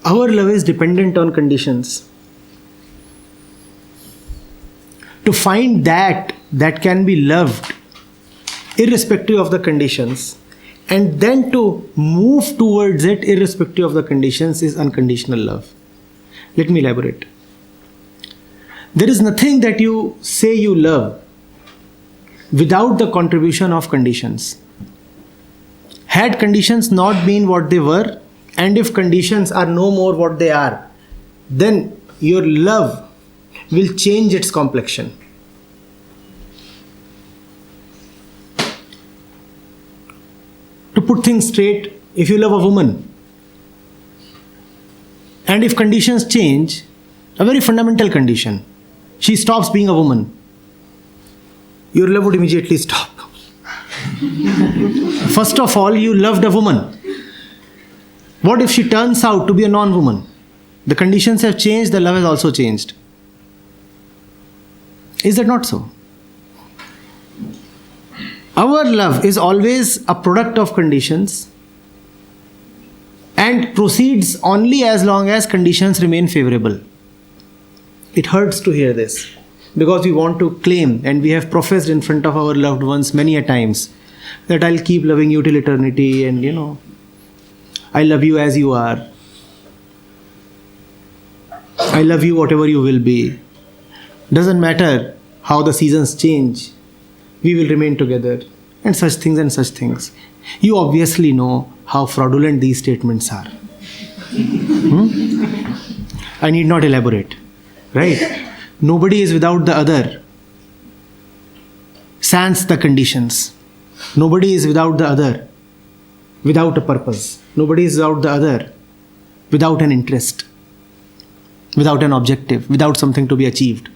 Our love is dependent on conditions. To find that can be loved irrespective of the conditions, and then to move towards it irrespective of the conditions, is unconditional love. Let me elaborate. There is nothing that you say you love without the contribution of conditions. Had conditions not been what they were, and if conditions are no more what they are, then your love will change its complexion. To put things straight, if you love a woman, and if conditions change, a very fundamental condition, she stops being a woman, your love would immediately stop. First of all, you loved a woman. What if she turns out to be a non-woman? The conditions have changed, the love has also changed. Is that not so? Our love is always a product of conditions and proceeds only as long as conditions remain favorable. It hurts to hear this because we want to claim, and we have professed in front of our loved ones many a times, that I'll keep loving you till eternity, and I love you as you are. I love you whatever you will be. Doesn't matter how the seasons change, we will remain together, and such things and such things. You obviously know how fraudulent these statements are. I need not elaborate, right? Nobody is without the other, sans the conditions. Nobody is without the other without a purpose. Nobody is without the other without an interest, without an objective, without something to be achieved.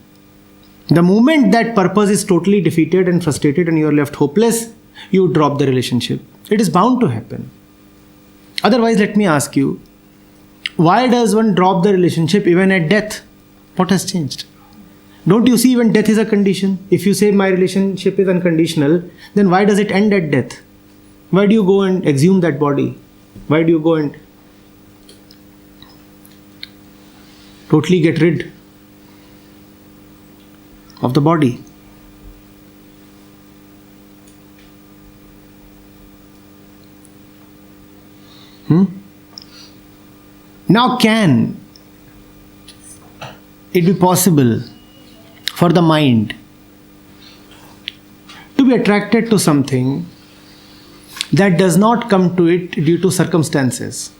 The moment that purpose is totally defeated and frustrated and you are left hopeless, you drop the relationship. It is bound to happen. Otherwise, let me ask you, why does one drop the relationship even at death? What has changed? Don't you see even death is a condition? If you say my relationship is unconditional, then why does it end at death? Why do you go and exhume that body? Why do you go and totally get rid of the body? Now, can it be possible for the mind to be attracted to something that does not come to it due to circumstances,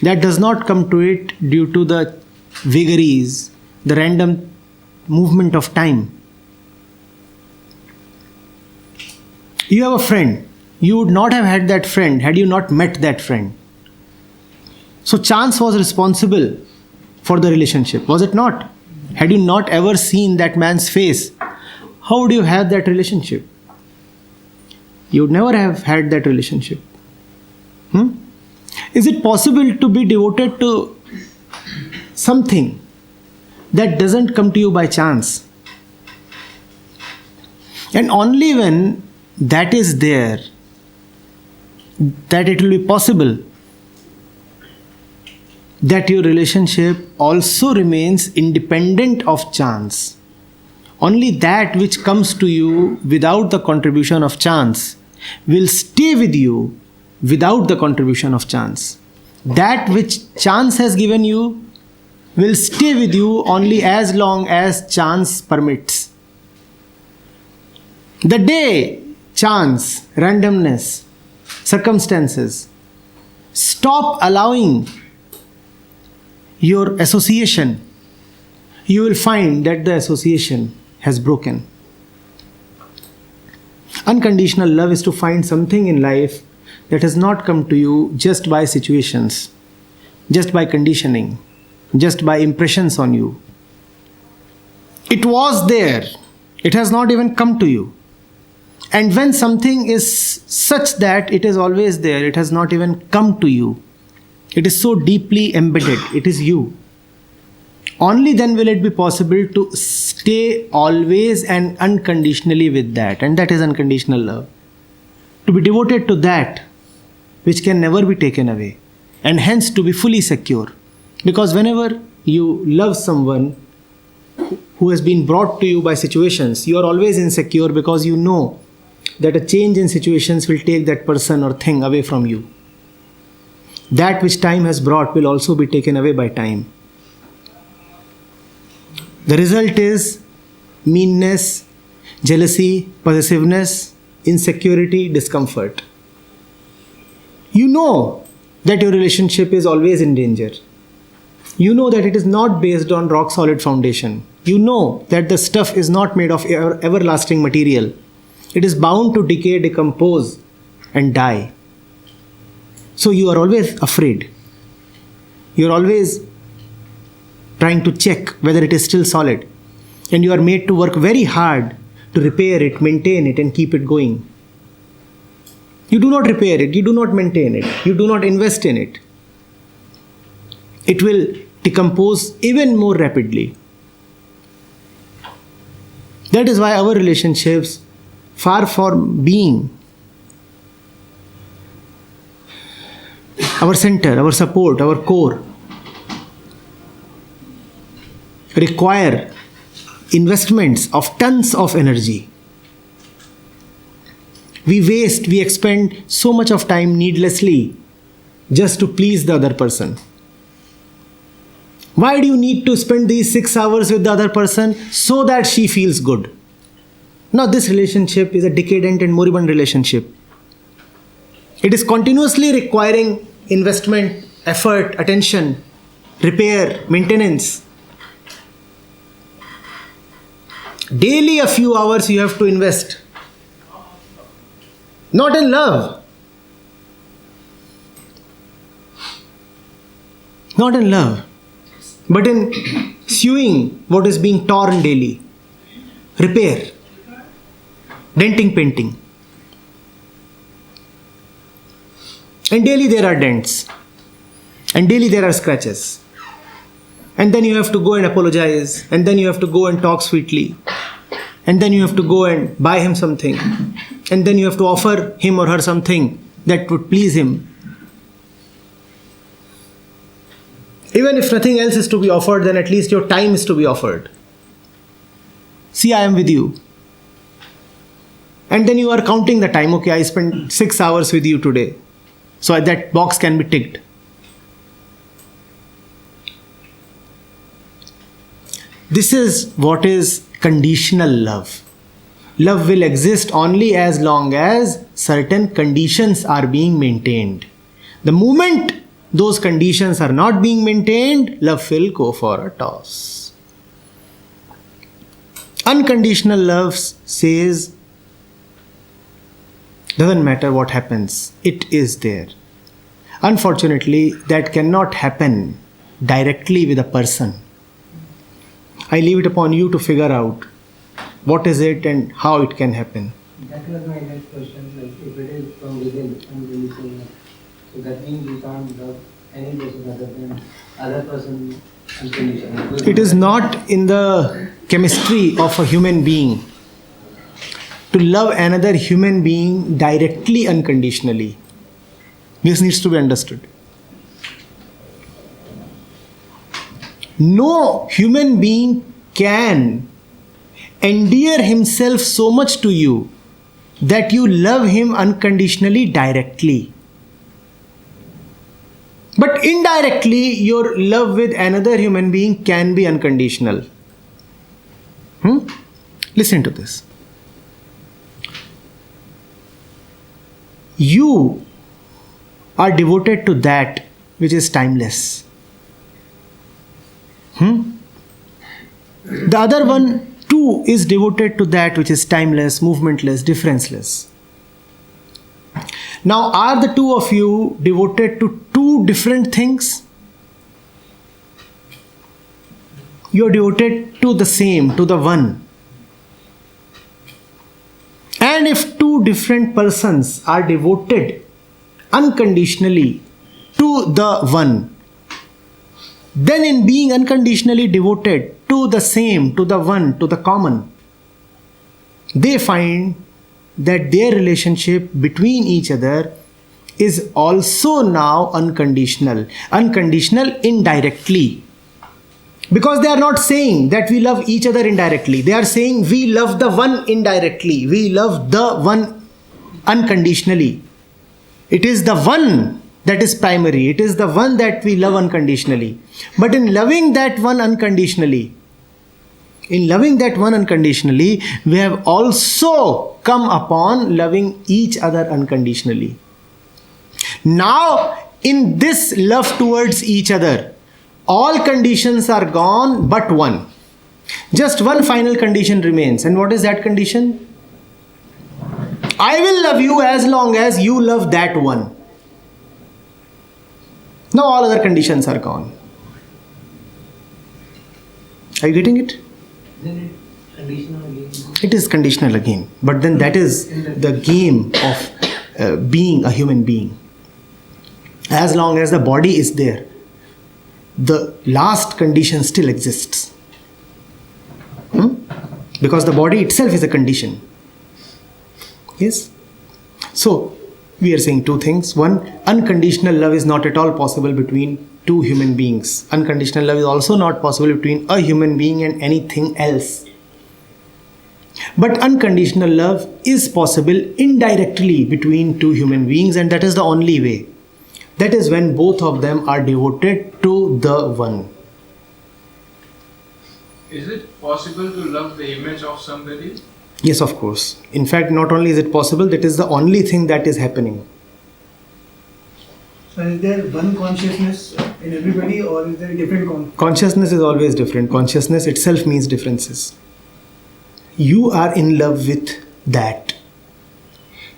that does not come to it due to the vagaries, the random movement of time? You have a friend. You would not have had that friend had you not met that friend. So chance was responsible for the relationship, was it not? Had you not ever seen that man's face, how would you have that relationship? You would never have had that relationship. Is it possible to be devoted to something that doesn't come to you by chance? And only when that is there, that it will be possible that your relationship also remains independent of chance. Only that which comes to you without the contribution of chance will stay with you without the contribution of chance. That which chance has given you will stay with you only as long as chance permits. The day chance, randomness, circumstances stop allowing your association, you will find that the association has broken. Unconditional love is to find something in life that has not come to you just by situations, just by conditioning, just by impressions on you. It was there. It has not even come to you. And when something is such that it is always there, it has not even come to you, it is so deeply embedded, it is you. Only then will it be possible to stay always and unconditionally with that. And that is unconditional love. To be devoted to that which can never be taken away. And hence to be fully secure. Because whenever you love someone who has been brought to you by situations, you are always insecure because you know that a change in situations will take that person or thing away from you. That which time has brought will also be taken away by time. The result is meanness, jealousy, possessiveness, insecurity, discomfort. You know that your relationship is always in danger. You know that it is not based on rock solid foundation. You know that the stuff is not made of everlasting material. It is bound to decay, decompose, and die. So you are always afraid. You are always trying to check whether it is still solid. And you are made to work very hard to repair it, maintain it, and keep it going. You do not repair it, you do not maintain it, you do not invest in it. It will decompose even more rapidly. That is why our relationships, far from being our center, our support, our core, require investments of tons of energy. We expend so much of time needlessly just to please the other person. Why do you need to spend these 6 hours with the other person? So that she feels good. Now this relationship is a decadent and moribund relationship. It is continuously requiring investment, effort, attention, repair, maintenance. Daily a few hours you have to invest. Not in love. Not in love. But in sewing what is being torn daily. Repair. Denting, painting. And daily there are dents. And daily there are scratches. And then you have to go and apologize. And then you have to go and talk sweetly. And then you have to go and buy him something. And then you have to offer him or her something that would please him. Even if nothing else is to be offered, then at least your time is to be offered. See, I am with you. And then you are counting the time. Okay, I spent 6 hours with you today. So that box can be ticked. This is what is conditional love. Love will exist only as long as certain conditions are being maintained. The moment those conditions are not being maintained, love will go for a toss. Unconditional love says, doesn't matter what happens, it is there. Unfortunately, that cannot happen directly with a person. I leave it upon you to figure out what is it and how it can happen. That was my next question. Like, if it is from within, unconditional, so that means we can't love any person other person unconditionally. It is not in the chemistry of a human being to love another human being directly, unconditionally. This needs to be understood. No human being can endear himself so much to you that you love him unconditionally directly. But indirectly, your love with another human being can be unconditional. Listen to this. You are devoted to that which is timeless. The other one too is devoted to that which is timeless, movementless, differenceless. Now, are the two of you devoted to two different things? You are devoted to the same, to the one. And if two different persons are devoted unconditionally to the one, then in being unconditionally devoted to the same, to the one, to the common, they find that their relationship between each other is also now unconditional. Unconditional indirectly. Because they are not saying that we love each other indirectly. They are saying we love the one indirectly. We love the one unconditionally. It is the one that is primary. It is the one that we love unconditionally. But in loving that one unconditionally, we have also come upon loving each other unconditionally. Now, in this love towards each other, all conditions are gone but one. Just one final condition remains. And what is that condition? I will love you as long as you love that one. Now all other conditions are gone. Are you getting it? Isn't it conditional again? It is conditional again. But then that is the game of being a human being. As long as the body is there, the last condition still exists. Because the body itself is a condition. Yes? So, we are saying two things. One, unconditional love is not at all possible between two human beings. Unconditional love is also not possible between a human being and anything else. But unconditional love is possible indirectly between two human beings, and that is the only way. That is when both of them are devoted to the one. Is it possible to love the image of somebody? Yes, of course. In fact, not only is it possible, that is the only thing that is happening. So is there one consciousness in everybody, or is there different Consciousness is always different. Consciousness itself means differences. You are in love with that.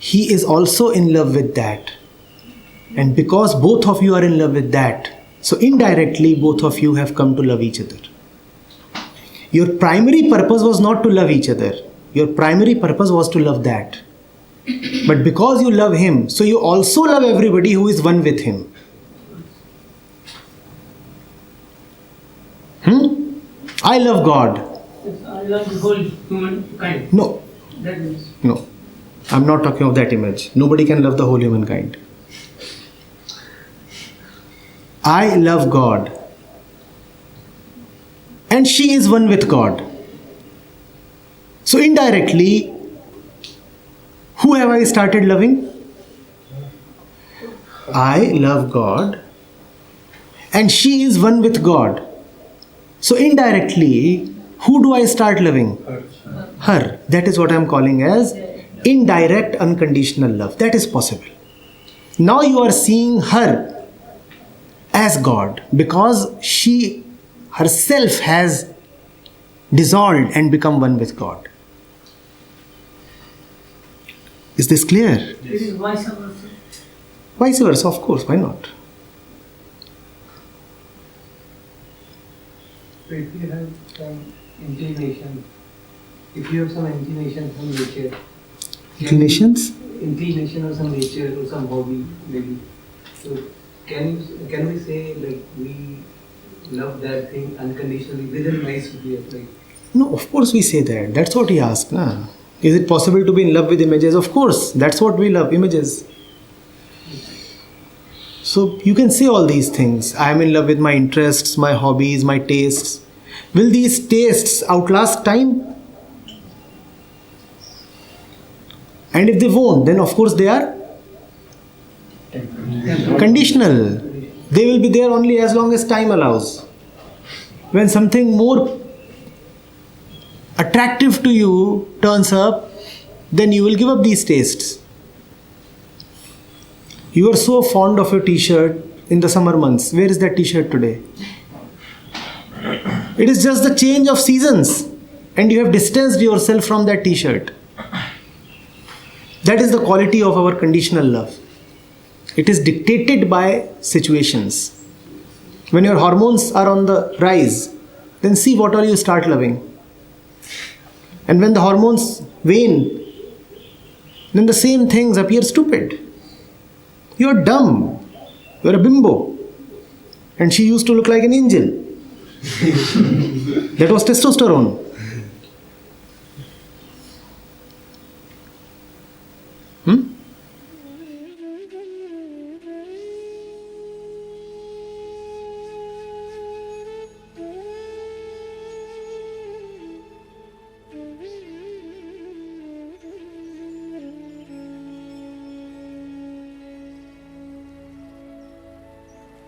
He is also in love with that. And because both of you are in love with that, so indirectly both of you have come to love each other. Your primary purpose was not to love each other. Your primary purpose was to love that. But because you love him, so you also love everybody who is one with him. I love God. I love the whole humankind. No. That means. No. I'm not talking of that image. Nobody can love the whole humankind. I love God. And she is one with God. So indirectly, who have I started loving? I love God. And she is one with God. So indirectly, who do I start loving? Her. That is what I am calling as indirect unconditional love. That is possible. Now you are seeing her as God because she herself has dissolved and become one with God. Is this clear? This is vice versa. Vice versa, of course. Why not? So if you have some inclination, some nature, Inclinations? inclination or some nature or some hobby maybe. So can we say like we love that thing unconditionally within a nice way? Like No, of course we say that. That's what he asked. Nah. Is it possible to be in love with images? Of course. That's what we love, images. So you can say all these things. I am in love with my interests, my hobbies, my tastes. Will these tastes outlast time? And if they won't, then of course they are conditional. They will be there only as long as time allows. When something more attractive to you turns up, then you will give up these tastes. You are so fond of your t-shirt in the summer months. Where is that t-shirt today? It is just the change of seasons, and you have distanced yourself from that t-shirt. That is the quality of our conditional love. It is dictated by situations. When your hormones are on the rise, then see what all you start loving. And when the hormones wane, then the same things appear stupid. You are dumb. You are a bimbo. And she used to look like an angel. That was testosterone.